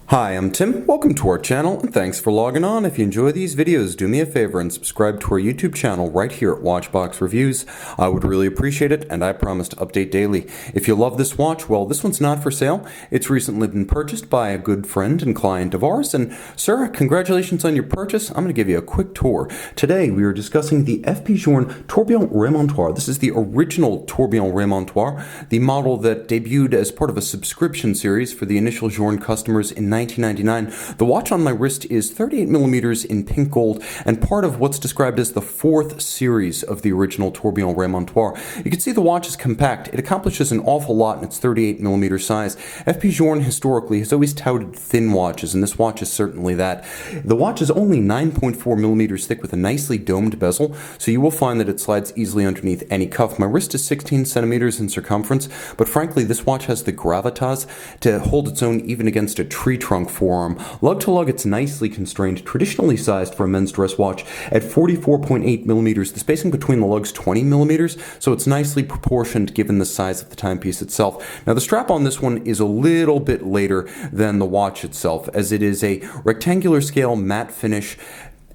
Hi, I'm Tim. Welcome to our channel, and thanks for logging on. If you enjoy these videos, do me a favor and subscribe to our YouTube channel right here at Watchbox Reviews. I would really appreciate it, and I promise to update daily. If you love this watch, well, this one's not for sale. It's recently been purchased by a good friend and client of ours, and sir, congratulations on your purchase. I'm going to give you a quick tour. Today, we are discussing the FP Journe Tourbillon Remontoir. This is the original Tourbillon Remontoir, the model that debuted as part of a subscription series for the initial Journe customers in 1999. The watch on my wrist is 38 millimeters in pink gold and part of what's described as the fourth series of the original Tourbillon Remontoir. You can see the watch is compact. It accomplishes an awful lot in its 38 millimeter size. FP Journe historically has always touted thin watches, and this watch is certainly that. The watch is only 9.4 millimeters thick with a nicely domed bezel, so you will find that it slides easily underneath any cuff. My wrist is 16 centimeters in circumference, but frankly, this watch has the gravitas to hold its own even against a tree trunk forearm. Lug-to-lug, it's nicely constrained, traditionally sized for a men's dress watch at 44.8 millimeters. The spacing between the lugs 20 millimeters, so it's nicely proportioned given the size of the timepiece itself. Now the strap on this one is a little bit later than the watch itself, as it is a rectangular scale matte finish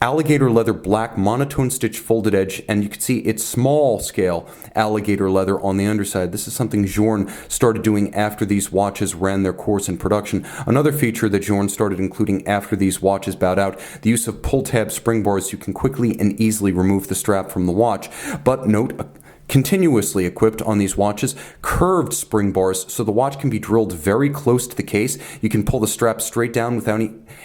alligator leather black monotone stitch folded edge, and you can see it's small scale alligator leather on the underside. This is something Journe started doing after these watches ran their course in production. Another feature that Journe started including after these watches bowed out, the use of pull tab spring bars. You can quickly and easily remove the strap from the watch, but note, continuously equipped on these watches, curved spring bars, so the watch can be drilled very close to the case. You can pull the strap straight down without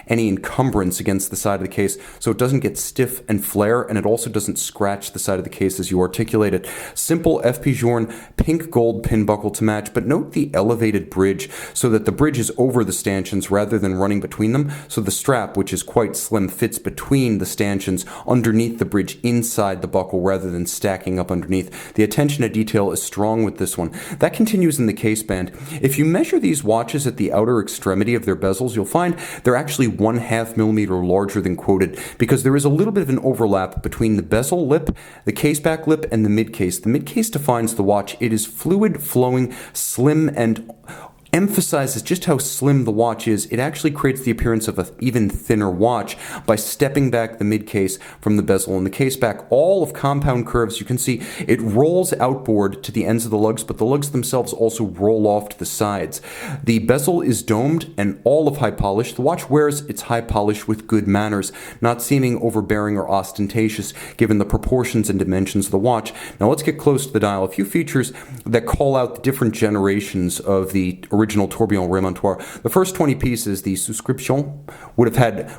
any encumbrance against the side of the case, so it doesn't get stiff and flare, and it also doesn't scratch the side of the case as you articulate it. Simple FP Journe pink gold pin buckle to match, but note the elevated bridge so that the bridge is over the stanchions rather than running between them, so the strap, which is quite slim, fits between the stanchions underneath the bridge inside the buckle rather than stacking up underneath. The attention to detail is strong with this one. That continues in the case band. If you measure these watches at the outer extremity of their bezels, you'll find they're actually 1/2 millimeter larger than quoted, because there is a little bit of an overlap between the bezel lip, the case back lip, and the mid case. The mid case defines the watch. It is fluid, flowing, slim, and emphasizes just how slim the watch is. It actually creates the appearance of an even thinner watch by stepping back the mid case from the bezel. And the case back, all of compound curves, you can see it rolls outboard to the ends of the lugs, but the lugs themselves also roll off to the sides. The bezel is domed and all of high polish. The watch wears its high polish with good manners, not seeming overbearing or ostentatious given the proportions and dimensions of the watch. Now let's get close to the dial. A few features that call out the different generations of the original Tourbillon Remontoir. The first 20 pieces, the subscription, would have had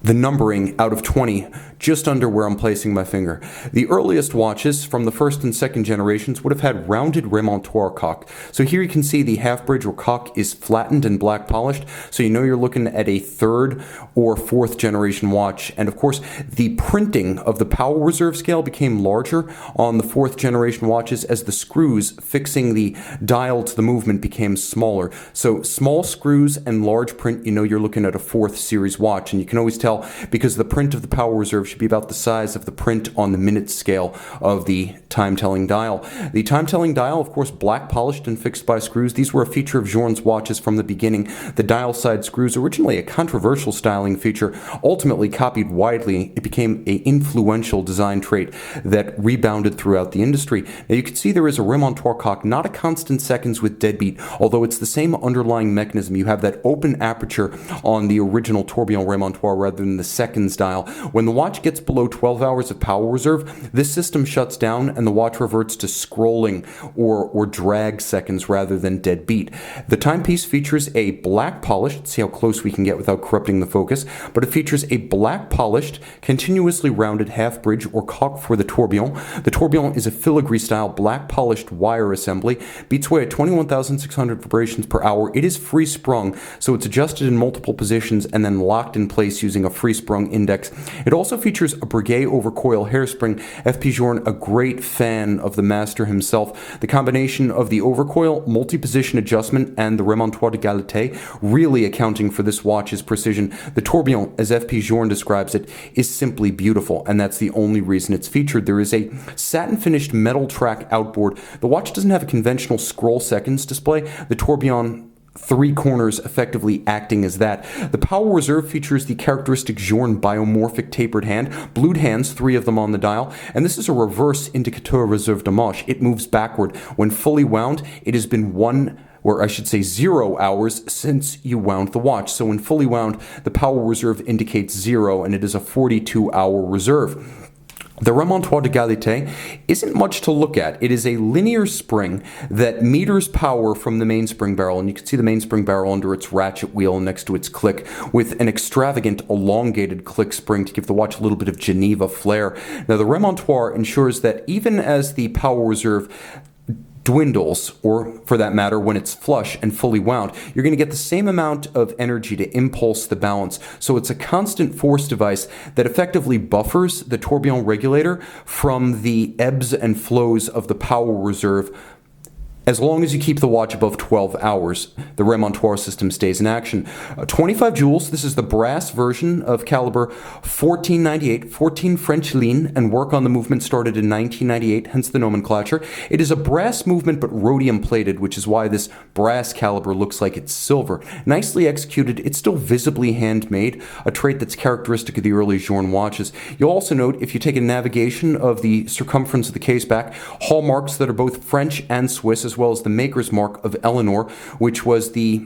the numbering out of 20 just under where I'm placing my finger. The earliest watches from the first and second generations would have had rounded Remontoir cock. So here you can see the half bridge or cock is flattened and black polished, so you know you're looking at a third or fourth generation watch. And of course, the printing of the power reserve scale became larger on the fourth generation watches as the screws fixing the dial to the movement became smaller. So small screws and large print, you know you're looking at a fourth series watch, and you can always tell because the print of the power reserve should be about the size of the print on the minute scale of the time-telling dial. The time-telling dial, of course, black polished and fixed by screws. These were a feature of Journe's watches from the beginning. The dial side screws, originally a controversial styling feature, ultimately copied widely. It became an influential design trait that rebounded throughout the industry. Now you can see there is a Remontoir cock, not a constant seconds with deadbeat, although it's the same underlying mechanism. You have that open aperture on the original Tourbillon Remontoir rather than the seconds dial. When the watch gets below 12 hours of power reserve, this system shuts down and the watch reverts to scrolling or drag seconds rather than dead beat. The timepiece features a black polished, let's see how close we can get without corrupting the focus, but it features a black polished, continuously rounded half bridge or cock for the tourbillon. The tourbillon is a filigree style black polished wire assembly, beats away at 21,600 vibrations per hour. It is free sprung, so it's adjusted in multiple positions and then locked in place using a free sprung index. It also features a Breguet over coil hairspring. FP Journe, a great fan of the master himself. The combination of the overcoil, multi-position adjustment, and the Remontoir d'égalité really accounting for this watch's precision. The tourbillon, as FP Journe describes it, is simply beautiful, and that's the only reason it's featured. There is a satin-finished metal track outboard. The watch doesn't have a conventional scroll seconds display. The tourbillon three corners effectively acting as that. The power reserve features the characteristic Journe biomorphic tapered hand, blued hands, 3 of them on the dial, and this is a reverse indicateur reserve de manche. It moves backward. When fully wound, it has been 0 hours since you wound the watch. So when fully wound, the power reserve indicates 0, and it is a 42-hour reserve. The Remontoir d'égalité isn't much to look at. It is a linear spring that meters power from the mainspring barrel, and you can see the mainspring barrel under its ratchet wheel next to its click, with an extravagant elongated click spring to give the watch a little bit of Geneva flair. Now, the Remontoir ensures that even as the power reserve dwindles, or for that matter, when it's flush and fully wound, you're going to get the same amount of energy to impulse the balance. So it's a constant force device that effectively buffers the tourbillon regulator from the ebbs and flows of the power reserve. As long as you keep the watch above 12 hours, the Remontoir system stays in action. 25 joules, this is the brass version of caliber 1498, 14 French lean, and work on the movement started in 1998, hence the nomenclature. It is a brass movement but rhodium plated, which is why this brass caliber looks like it's silver. Nicely executed, it's still visibly handmade, a trait that's characteristic of the early Journe watches. You'll also note, if you take a navigation of the circumference of the case back, hallmarks that are both French and Swiss, as well as the maker's mark of Eleanor, which was the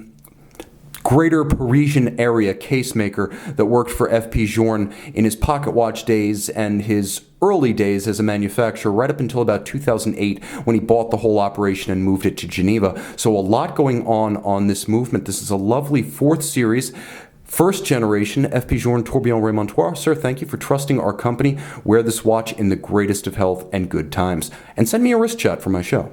Greater Parisian area case maker that worked for F.P. Journe in his pocket watch days and his early days as a manufacturer, right up until about 2008 when he bought the whole operation and moved it to Geneva. So a lot going on this movement. This is a lovely 4th series, 1st generation F.P. Journe Tourbillon Remontoir. Sir, thank you for trusting our company. Wear this watch in the greatest of health and good times. And send me a wrist shot for my show.